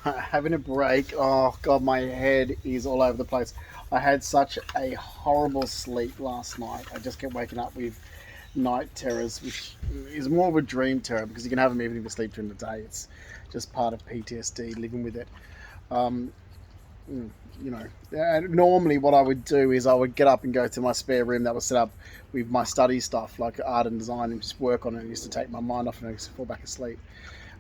Having a break. Oh god, my head is all over the place. I had such a horrible sleep last night. I just kept waking up with night terrors, which is more of a dream terror because you can have them even if you sleep during the day. It's just part of PTSD, living with it. Um, mm, you know, and normally what I would do is I would get up and go to my spare room that was set up with my study stuff like art and design and just work on it. Just to take my mind off and I just fall back asleep.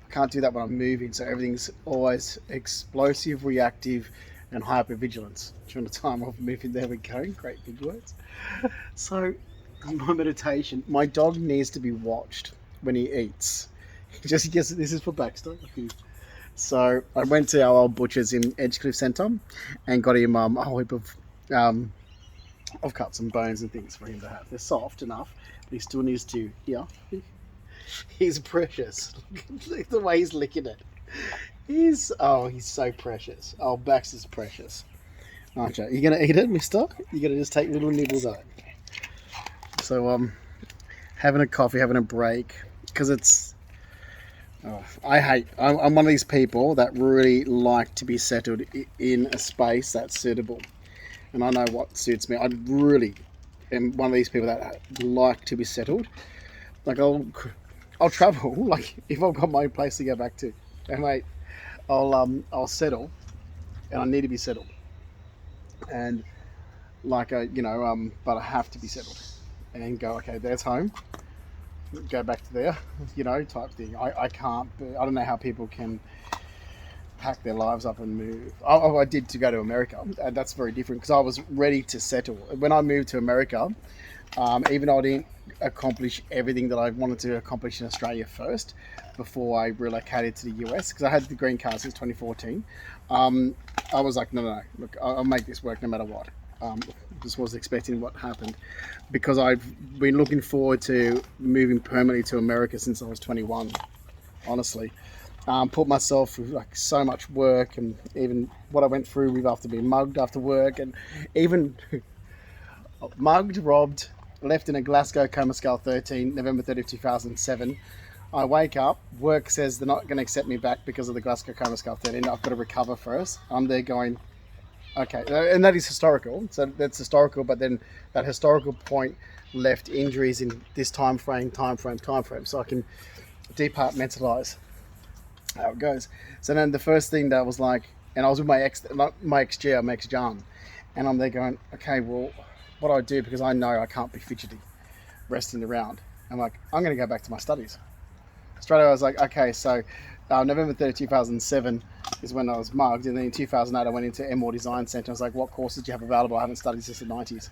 I can't do that when I'm moving, so everything's always explosive, reactive, and hypervigilance during the time of moving. There we go, great big words. So, my meditation, my dog needs to be watched when he eats. Just guess this is for backstory. So, I went to our old butcher's in Edgecliff Centre and got him a whole heap of. I've cut some bones and things for him to have. They're soft enough, but he still needs to. Yeah, he's precious. Look the way he's licking it. He's so precious. Oh, Bax is precious. Aren't you? You gonna eat it, Mister? You gonna just take little nibbles of it. So having a coffee, having a break, because it's. Oh, I hate. I'm one of these people that really like to be settled in a space that's suitable, and I know what suits me. I really am one of these people that like to be settled. Like I'll travel. Like if I've got my own place to go back to, and mate, I'll settle, and I need to be settled, and like but I have to be settled, and go okay. There's home. Go back to there, type thing. I can't. I don't know how people can pack their lives up and move. I did to go to America, and that's very different because I was ready to settle when I moved to America. Even though I didn't accomplish everything that I wanted to accomplish in Australia first before I relocated to the US, because I had the green card since 2014. I was like, no, look, I'll make this work no matter what. Just wasn't expecting what happened because I've been looking forward to moving permanently to America since I was 21. Honestly, put myself through like so much work, and even what I went through with after being mugged after work, and even mugged, robbed, left in a Glasgow coma scale 13, November 30th, 2007. I wake up, work says they're not going to accept me back because of the Glasgow coma scale 13. I've got to recover first. I'm there going, okay, and that is historical. So that's historical, but then that historical point left injuries in this time frame. So I can departmentalize how it goes. So then the first thing that was like, and I was with my ex-G, my ex-John, and I'm there going, okay, well, what do I do? Because I know I can't be fidgety, resting around. I'm like, I'm going to go back to my studies. Straight away, I was like, okay, so November 30, 2007 is when I was mugged. And then in 2008, I went into Emmore Design Centre. I was like, what courses do you have available? I haven't studied since the 90s.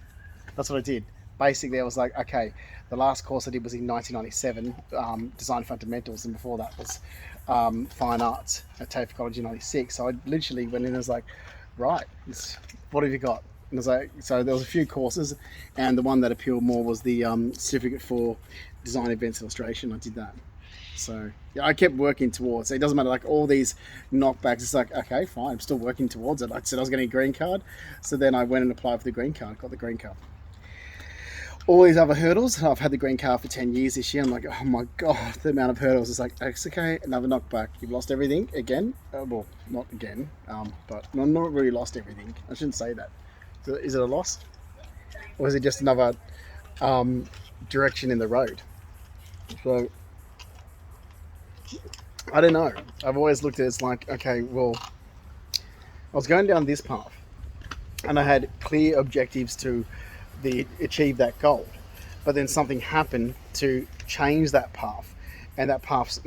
That's what I did. Basically, I was like, okay, the last course I did was in 1997, Design Fundamentals. And before that was Fine Arts at TAFE College in 96. So I literally went in and was like, right, what have you got? And it was like, so there was a few courses, and the one that appealed more was the certificate for design events illustration. I did that. So yeah, I kept working towards it. It doesn't matter, like all these knockbacks. It's like, okay, fine, I'm still working towards it. I said I was getting a green card, so then I went and applied for the green card, got the green card. All these other hurdles, I've had the green card for 10 years this year. I'm like, oh my god, the amount of hurdles. It's like, it's okay, another knockback. You've lost everything again. Well, not again, but not really lost everything. I shouldn't say that. Is it a loss, or is it just another direction in the road? So I don't know. I've always looked at it as like, okay, well, I was going down this path, and I had clear objectives to achieve that goal, but then something happened to change that path, and that path's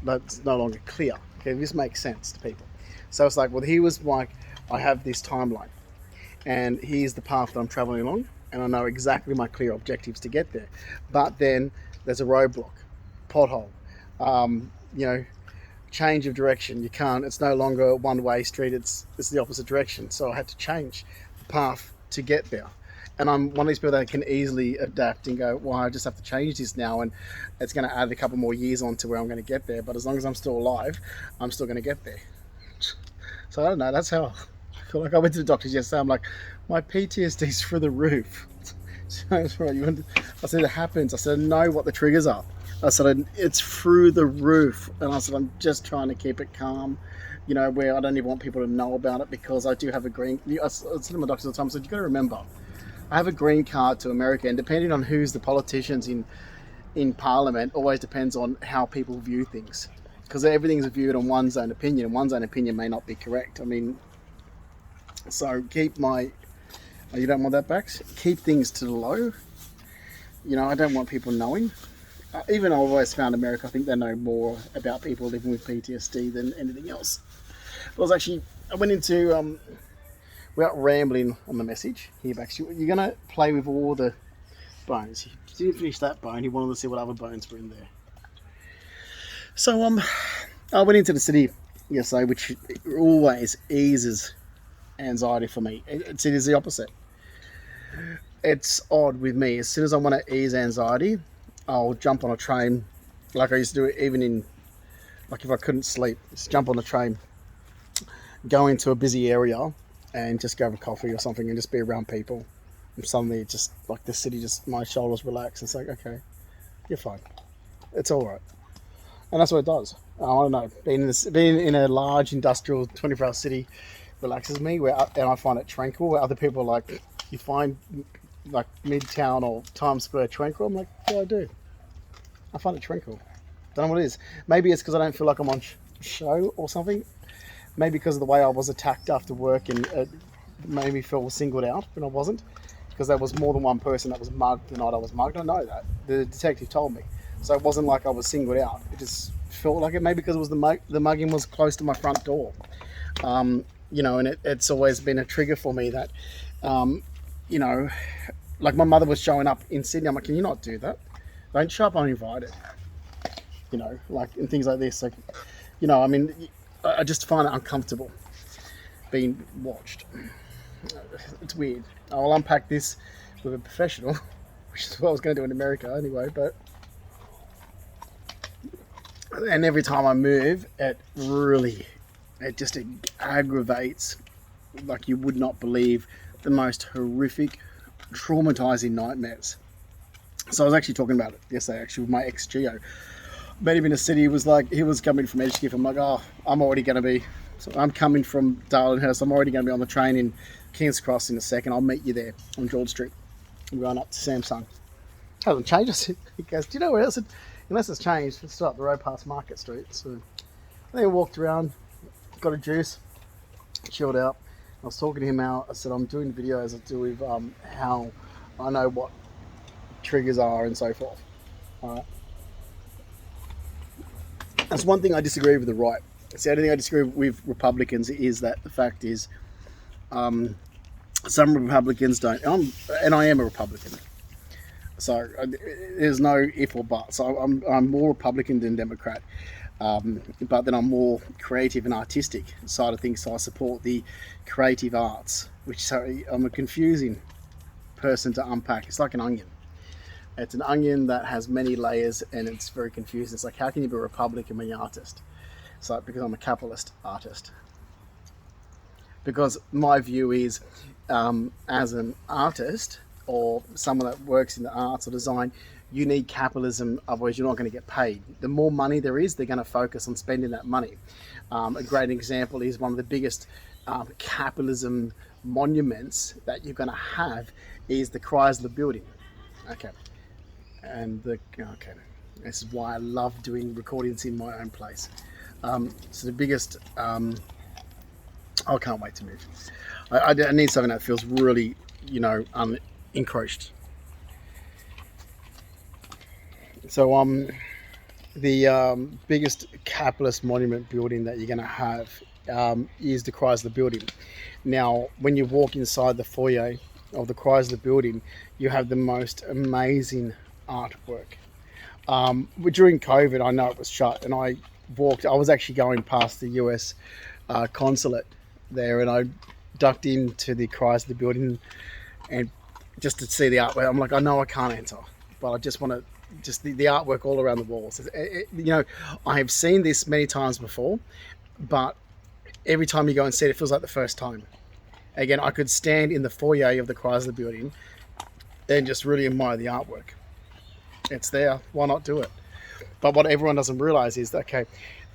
that's no longer clear. Okay, this makes sense to people. So it's like, well, he was like, I have this timeline, and here's the path that I'm traveling along, and I know exactly my clear objectives to get there. But then there's a roadblock, pothole, you know, change of direction. You can't. It's no longer a one-way street. It's the opposite direction. So I had to change the path to get there. And I'm one of these people that can easily adapt and go, well, I just have to change this now, and it's going to add a couple more years on to where I'm going to get there. But as long as I'm still alive, I'm still going to get there. So I don't know. That's how I feel. Like I went to the doctors yesterday. I'm like, my PTSD's through the roof. So that's right. I said it happens. I said I know what the triggers are. I said, it's through the roof. And I said, I'm just trying to keep it calm, where I don't even want people to know about it because I do have a green. I said to my doctor at the time, I said, you got to remember, I have a green card to America, and depending on who's the politicians in Parliament, always depends on how people view things. Because everything's viewed on one's own opinion, and one's own opinion may not be correct. I mean, so keep my. Oh, you don't want that back? Keep things to the low. I don't want people knowing. Even I've always found America, I think they know more about people living with PTSD than anything else. I went into, without rambling on the message, here back, you're going to play with all the bones. He didn't finish that bone, he wanted to see what other bones were in there. So I went into the city yesterday, which always eases anxiety for me. It is the opposite. It's odd with me. As soon as I want to ease anxiety, I'll jump on a train, like I used to do it even like if I couldn't sleep, just jump on a train, go into a busy area and just go have a coffee or something and just be around people. And suddenly just like the city, just my shoulders relax. It's like, okay, you're fine. It's all right. And that's what it does. I don't know. Being in a large industrial 24-hour city relaxes me, and I find it tranquil. Where other people are like, you find like Midtown or Times Square tranquil. I'm like, yeah, I do. I find it tranquil. Don't know what it is. Maybe it's because I don't feel like I'm on show or something. Maybe because of the way I was attacked after work and it made me feel singled out when I wasn't. Because there was more than one person that was mugged the night I was mugged. I know that. The detective told me. So it wasn't like I was singled out. It just felt like it. Maybe because it was the mugging was close to my front door. And it's always been a trigger for me that, like my mother was showing up in Sydney. I'm like, can you not do that? Don't show up uninvited. Like and things like this. Like, I mean, I just find it uncomfortable being watched. It's weird. I'll unpack this with a professional, which is what I was going to do in America anyway. And every time I move, it just aggravates, like you would not believe, the most horrific, traumatizing nightmares. So I was actually talking about it yesterday, actually, with my ex-Geo. Met him in a city. He was coming from Edgegift. I'm like, oh, I'm coming from Darlinghurst. I'm already going to be on the train in King's Cross in a second. I'll meet you there on George Street. I'm going up to Samsung. Hasn't changed. He goes, do you know where else? Unless it's changed, it's still up the road past Market Street. So I walked around, got a juice, chilled out. I was talking to him out. I said, I'm doing videos I do with how I know what triggers are and so forth. All right. That's one thing I disagree with the right. It's the only thing I disagree with Republicans is that the fact is some Republicans don't, and I am a Republican. So there's no if or but. So I'm more Republican than Democrat. But then I'm more creative and artistic side of things. So I support the creative arts, I'm a confusing person to unpack. It's like an onion. It's an onion that has many layers and it's very confusing. It's like, how can you be a Republican when you're an artist? So because I'm a capitalist artist. Because my view is, as an artist or someone that works in the arts or design, you need capitalism, otherwise you're not going to get paid. The more money there is, they're going to focus on spending that money. A great example is one of the biggest capitalism monuments that you're going to have is the Chrysler Building. Okay. This is why I love doing recordings in my own place. So the biggest, I can't wait to move. I need something that feels really, encroached. So the biggest capitalist monument building that you're going to have is the Chrysler Building. Now, when you walk inside the foyer of the Chrysler Building, you have the most amazing artwork. During COVID, I know it was shut, and I was actually going past the US consulate there, and I ducked into the Chrysler Building and just to see the artwork. I'm like, I know I can't enter, but I just want to, just the artwork all around the walls. I have seen this many times before, but every time you go and see it, it feels like the first time. Again, I could stand in the foyer of the Chrysler Building and just really admire the artwork. It's there. Why not do it? But what everyone doesn't realize is that, okay,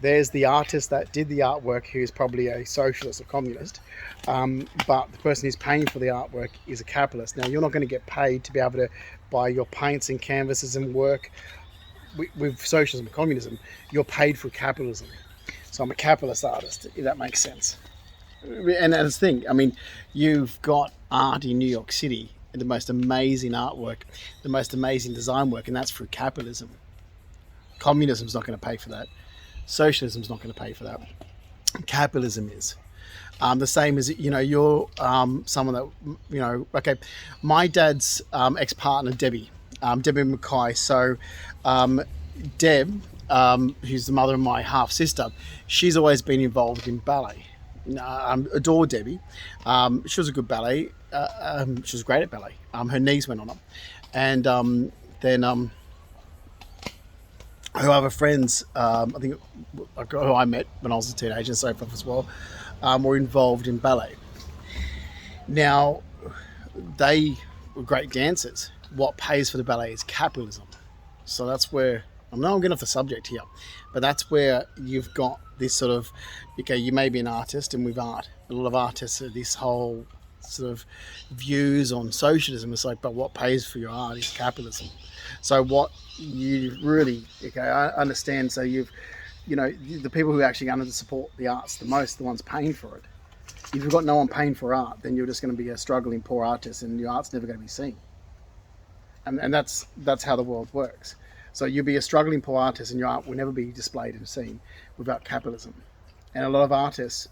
there's the artist that did the artwork who is probably a socialist or communist, but the person who's paying for the artwork is a capitalist. Now, you're not going to get paid to be able to buy your paints and canvases and work with socialism and communism. You're paid for capitalism. So I'm a capitalist artist, if that makes sense. And that's the thing. I mean, you've got art in New York City, the most amazing artwork, the most amazing design work, and that's through capitalism. Communism's not going to pay for that. Socialism's not going to pay for that. Capitalism is. The same as, you're someone that, okay, my dad's ex-partner, Debbie Mackay. So Deb, who's the mother of my half-sister, she's always been involved in ballet. Adore Debbie. She was a good ballet. She was great at ballet. Her knees went on them. And then her other friends, I think who I met when I was a teenager and so forth as well, were involved in ballet. Now, they were great dancers. What pays for the ballet is capitalism. So that's where, I'm getting off the subject here, but that's where you've got this sort of, okay, you may be an artist, and with art, a lot of artists are this whole sort of views on socialism. It's like, but what pays for your art is capitalism. So what you really, okay, I understand. So the people who actually under support the arts the most, the ones paying for it. If you've got no one paying for art, then you're just going to be a struggling poor artist, and your art's never going to be seen. And that's how the world works. So you'll be a struggling poor artist, and your art will never be displayed and seen without capitalism. And a lot of artists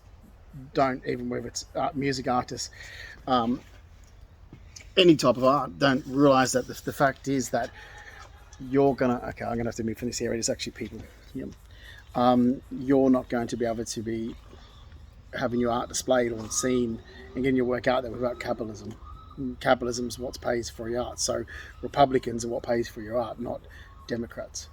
don't, even whether it's music artists, any type of art, don't realize that the fact is that you're gonna, okay, I'm gonna have to move from this area. There's actually people here. You're not going to be able to be having your art displayed or seen and getting your work out there without capitalism. Capitalism is what pays for your art. So Republicans are what pays for your art, not Democrats.